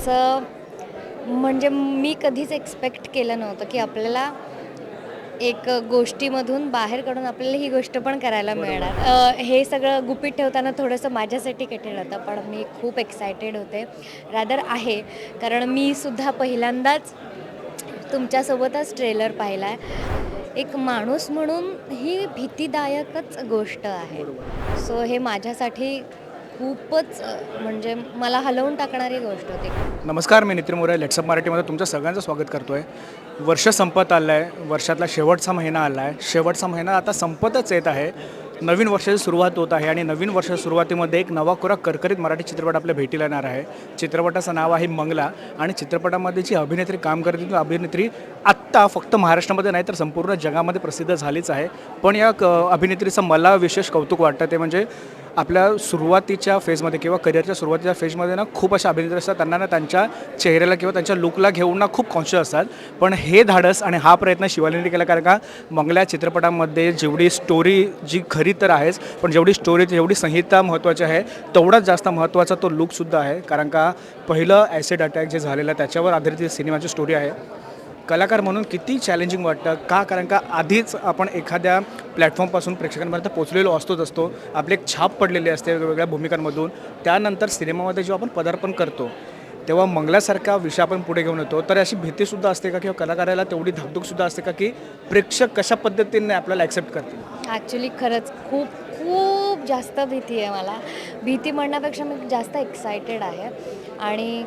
असं म्हणजे मी कधीच एक्सपेक्ट केलं नव्हतं की आपल्याला एक गोष्टीमधून बाहेर काढून आपल्याला ही गोष्ट पण करायला मिळणार. हे सगळं गुपित ठेवताना थोडंसं माझ्यासाठी कठीण होतं, पण मी खूप एक्सायटेड होते. रादर आहे, कारण मी सुद्धा पहिल्यांदाच तुमच्यासोबतच ट्रेलर पाहिला आहे. एक माणूस म्हणून ही भीतीदायकच गोष्ट आहे. सो हे माझ्यासाठी खूपच म्हणजे मला हलवून टाकणारी गोष्ट होती. नमस्कार, मी नितीन मोरे लेट्सअप मराठीमध्ये तुमचं सगळ्यांचं स्वागत करतो आहे. वर्ष संपत आलं आहे, वर्षातला शेवटचा महिना आला आहे. शेवटचा महिना आता संपतच येत आहे. नवीन वर्षाची सुरुवात होत आहे आणि नवीन वर्षाच्या सुरुवातीमध्ये एक नवा कोरा करकरीत मराठी चित्रपट आपल्या भेटीला येणार आहे. चित्रपटाचं नाव आहे मंगला आणि चित्रपटामध्ये जी अभिनेत्री काम करते ती अभिनेत्री आत्ता फक्त महाराष्ट्रामध्ये नाही तर संपूर्ण जगामध्ये प्रसिद्ध झालीच आहे. पण या अभिनेत्रीचं मला विशेष कौतुक वाटतं ते म्हणजे आपल्या सुरुवातीच्या फेजमध्ये किंवा करिअरच्या सुरुवातीच्या फेजमध्ये ना खूप अशा अभिनेत्री असतात त्यांना ना त्यांच्या चेहऱ्याला किंवा त्यांच्या लुकला घेऊन ना खूप कॉन्शियस असतात. पण हे धाडस आणि हा प्रयत्न शिवालीने केला, कारण का मंगला चित्रपटामध्ये जेवढी स्टोरी जी खरी तर आहेच, पण जेवढी जेवढी संहिता महत्त्वाची आहे तेवढाच जास्त महत्त्वाचा तो लुकसुद्धा आहे. कारण का पहिलं ॲसिड अटॅक जे झालेलं त्याच्यावर आधारित सिनेमाची स्टोरी आहे. कलाकार म्हणून किती चॅलेंजिंग वाटतं का, कारण का आधीच आपण एखाद्या प्लॅटफॉर्मपासून प्रेक्षकांपर्यंत पोचलेलो असतो. आपली एक छाप पडलेली असते वेगवेगळ्या भूमिकांमधून. त्यानंतर सिनेमामध्ये जेव्हा आपण पदार्पण करतो तेव्हा मंगलासारखा विषय आपण पुढे घेऊन येतो, तर अशी भीतीसुद्धा असते का किंवा कलाकाराला तेवढी धाकधूकसुद्धा असते का की प्रेक्षक कशा पद्धतीने आपल्याला ॲक्सेप्ट करतील? ॲक्च्युली खरंच खूप खूप जास्त भीती आहे मला. भीती म्हणण्यापेक्षा मी जास्त एक्सायटेड आहे. आणि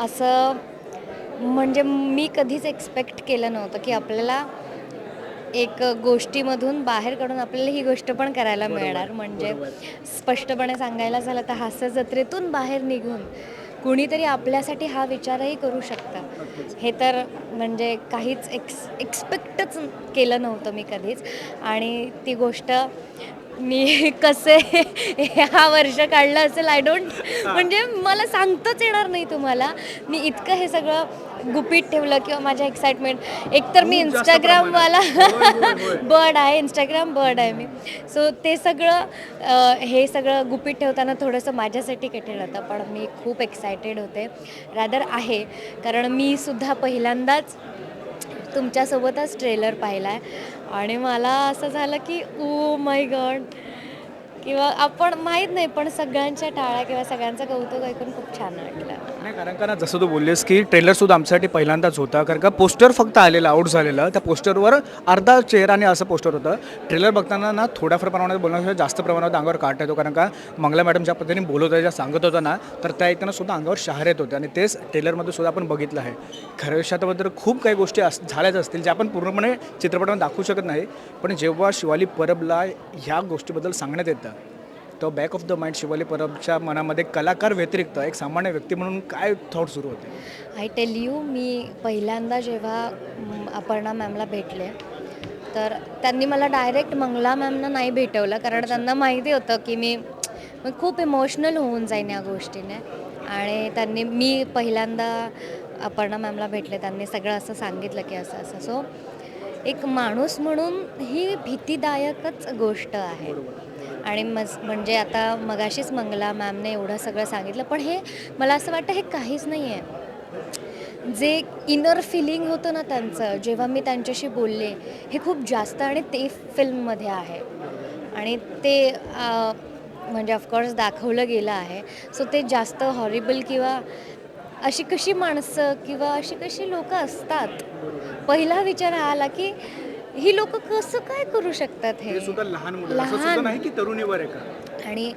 असं म्हणजे मी कधीच एक्सपेक्ट केलं नव्हतं की आपल्याला एक गोष्टीमधून बाहेर काढून आपल्याला ही गोष्ट पण करायला मिळणार. म्हणजे स्पष्टपणे सांगायला झालं तर हास्य जत्रेतून बाहेर निघून कुणीतरी आपल्यासाठी हा विचारही करू शकतं, हे तर म्हणजे काहीच एक्सपेक्टच केलं नव्हतं मी कधीच. आणि ती गोष्ट मी कसे ह्या वर्ष काढलं असेल आय डोंट, म्हणजे मला सांगताच येणार नाही तुम्हाला. मी इतकं हे सगळं गुपित ठेवलं किंवा माझ्या एक्साइटमेंट, एकतर मी इंस्टाग्रामवाला बर्ड आहे, इंस्टाग्राम बर्ड आहे मी. सो ते सगळं हे सगळं गुपित ठेवताना थोडंसं माझ्यासाठी कठीण होतं, पण मी खूप एक्सायटेड होते. रादर आहे, कारण मी सुद्धा पहिल्यांदाच तुमच्यासोबतच ट्रेलर पाहिला आहे आणि मला असं झालं की ओ माय गॉड, किंवा आपण माहीत नाही, पण सगळ्यांच्या टाळ्या किंवा सगळ्यांचं कौतुक ऐकून खूप छान वाटलं. नाही, कारण का ना जसं तू बोललीस की ट्रेलरसुद्धा आमच्यासाठी पहिल्यांदाच होता, कारण का पोस्टर फक्त आलेलं आऊट झालेलं, त्या पोस्टरवर अर्धा चेहराने असं पोस्टर होतं. ट्रेलर बघताना ना थोड्याफार प्रमाणात बोलण्यापेक्षा जास्त प्रमाणात अंगावर काटा येतो, कारण का मंगला मॅडम ज्या पद्धतीने बोलत होत्या, ज्या सांगत होता ना, तर त्या ऐकताना सुद्धा अंगावर शहारे येत होते आणि तेच ट्रेलरमध्ये सुद्धा आपण बघितलं आहे. खऱ्या आयुष्याबद्दल खूप काही गोष्टी झाल्याच असतील ज्या आपण पूर्णपणे चित्रपटामध्ये दाखवू शकत नाही, पण जेव्हा शिवाली परबला ह्या गोष्टीबद्दल सांगण्यात येतं तो back of the mind Shivali परबच्या मनामध्ये कलाकार व्यतिरिक्त एक सामान्य व्यक्ती म्हणून काय थॉट सुरू होते? आय टेल यू, मी पहिल्यांदा जेव्हा अपर्णा मॅमला भेटले तर त्यांनी मला डायरेक्ट मंगला मॅमना नाही भेटवलं, कारण त्यांना माहिती होतं की मी खूप इमोशनल होऊन जाईन या गोष्टीने. आणि मी पहिल्यांदा अपर्णा मॅमला भेटले, त्यांनी सगळं असं सांगितलं की असं असं. सो एक माणूस म्हणून ही भीतीदायकच गोष्ट आहे. आणि म्हणजे आता मगाशीच मंगला मॅमने एवढं सगळं सांगितलं, पण हे मला असं वाटतं हे काहीच नाही आहे. जे इनर फिलिंग होतं ना त्यांचं, जेव्हा मी त्यांच्याशी बोलले, हे खूप जास्त आणि ते फिल्ममध्ये आहे. आणि ते म्हणजे ऑफकोर्स दाखवलं गेलं आहे. सो ते जास्त हॉरिबल किंवा अशी कशी माणसं किंवा अशी कशी लोकं असतात, पहिला विचार हा आला की ही लोकं कसं काय करू शकतात हे सुद्धा लहान मुलं, असं सुद्धा नाही की तरुणीवर आहे का? आणि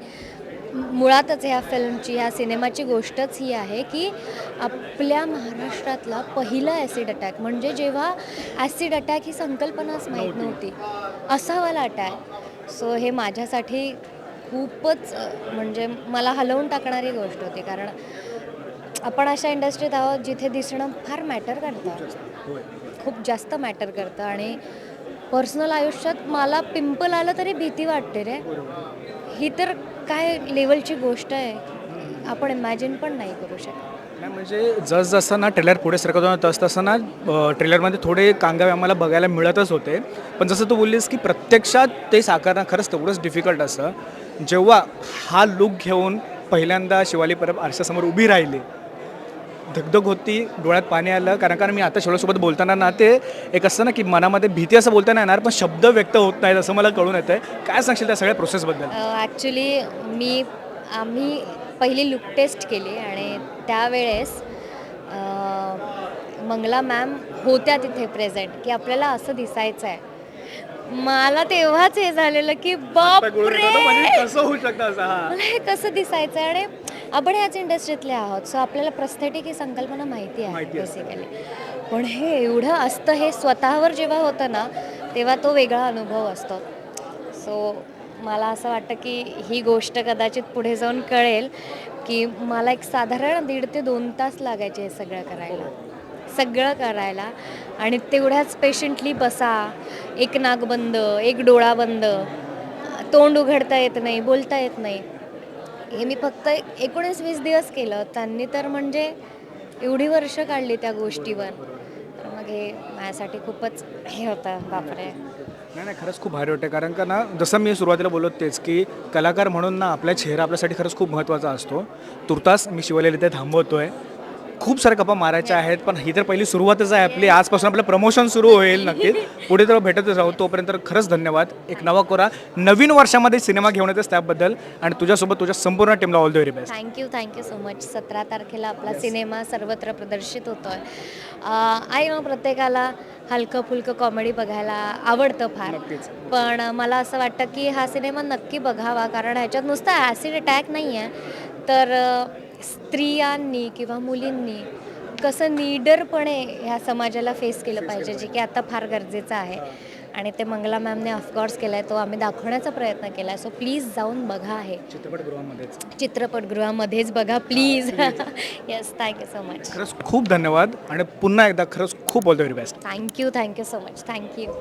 मुळातच ह्या फिल्मची, ह्या सिनेमाची गोष्टच ही आहे की आपल्या महाराष्ट्रातला पहिला ॲसिड अटॅक, म्हणजे जेव्हा ॲसिड अटॅक ही संकल्पनाच माहीत नव्हती, असा वाला अटॅक. सो हे माझ्यासाठी खूपच म्हणजे मला हलवून टाकणारी गोष्ट होती, कारण आपण अशा इंडस्ट्रीत आहोत जिथे दिसणं फार मॅटर करतं, खूप जास्त मॅटर करतं. आणि पर्सनल आयुष्यात मला पिंपल आलं तरी भीती वाटते रे. ही तर काय लेवलची गोष्ट आहे, आपण इमॅजिन पण नाही करू शकत. नाही, म्हणजे जसं ना ट्रेलर पुढे सरकत होतं तसं ना ट्रेलरमध्ये थोडे कांगावे आम्हाला बघायला मिळतच होते. पण जसं तू बोललीस की प्रत्यक्षात ते साकारणं खरंच तेवढंच डिफिकल्ट असतं. जेव्हा हा लूक घेऊन पहिल्यांदा शिवाली परब आरशासमोर उभी राहिली धगधग होती, डोळ्यात पाणी आलं, कारण मी आता शोलासोबत बोलताना ना ते एक असतं ना की मनामध्ये भीती असं बोलता नाही येणार, पण शब्द व्यक्त होत नाहीत असं मला कळून येतं आहे. काय सांगशील त्या सगळ्या प्रोसेसबद्दल? ॲक्च्युली आम्ही पहिली लुक टेस्ट केली आणि त्यावेळेस मंगला मॅम होत्या तिथे प्रेझेंट की आपल्याला असं दिसायचं आहे. मला तेव्हाच हे झालेलं की बापरे, कसं होऊ शकतं असं? हां. मला हे कसं दिसायचं आहे. आणि आपण ह्याच इंडस्ट्रीतले आहोत, सो आपल्याला प्रस्थेटिक ही संकल्पना माहिती आहे माहिती असते. बेसिकली. पण हे एवढं असतं, हे स्वतःवर जेव्हा होतं ना तेव्हा तो वेगळा अनुभव असतो. सो मला असं वाटतं की ही गोष्ट कदाचित पुढे जाऊन कळेल की मला एक साधारण 1.5 ते 2 तास लागायचे हे सगळं करायला. आणि तेवढ्याच पेशंटली बसा, एक नाक बंद, एक डोळा बंद, तोंड उघडता येत नाही, बोलता येत नाही. हे मी फक्त 19-20 दिवस केलं. त्यांनी तर म्हणजे एवढी वर्ष काढली त्या गोष्टीवर. तर मग हे माझ्यासाठी खूपच हे होतं, बापरे. नाही खरंच खूप भारी वाटते, कारण का ना जसं मी सुरुवातीला बोललो तेच की कलाकार म्हणून ना आपला चेहरा आपल्यासाठी खरंच खूप महत्त्वाचा असतो. तुर्तास मी शिवलेला इथे थांबवतो आहे. खूप साऱ्या गप्पा मारायच्या आहेत, पण ही तर पहिली सुरुवातच आहे आपली. आजपासून आपलं प्रमोशन सुरू होईल नक्कीच. पुढे तर भेटतच राहू. तोपर्यंत खरंच धन्यवाद. एक नवा कोरा नवीन वर्षामध्ये सिनेमा घेऊन येतेस त्याबद्दल, आणि तुझ्यासोबत तुझ्या संपूर्ण टीमला all the very best. Thank you so much. 17 तारखेला आपला सिनेमा सर्वत्र प्रदर्शित होतो आहे. आय नो प्रत्येकाला हलकं फुलकं कॉमेडी बघायला आवडतं फार, नक्कीच. पण मला असं वाटतं की हा सिनेमा नक्की बघावा, कारण ह्याच्यात नुसता ॲसिड अटॅक नाही आहे, तर स्त्रियांनी किंवा मुलींनी कसं निडरपणे ह्या समाजाला फेस केलं पाहिजे, जे की आता फार गरजेचं आहे. आणि ते मंगला मॅमने ऑफकोर्स केला आहे, तो आम्ही दाखवण्याचा प्रयत्न केला आहे. सो प्लीज जाऊन बघा, हे चित्रपटगृहामध्येच बघा please. Yes, thank you so much. खरंच खूप धन्यवाद, आणि पुन्हा एकदा खरंच खूप all the very best. Thank you so much. Thank you.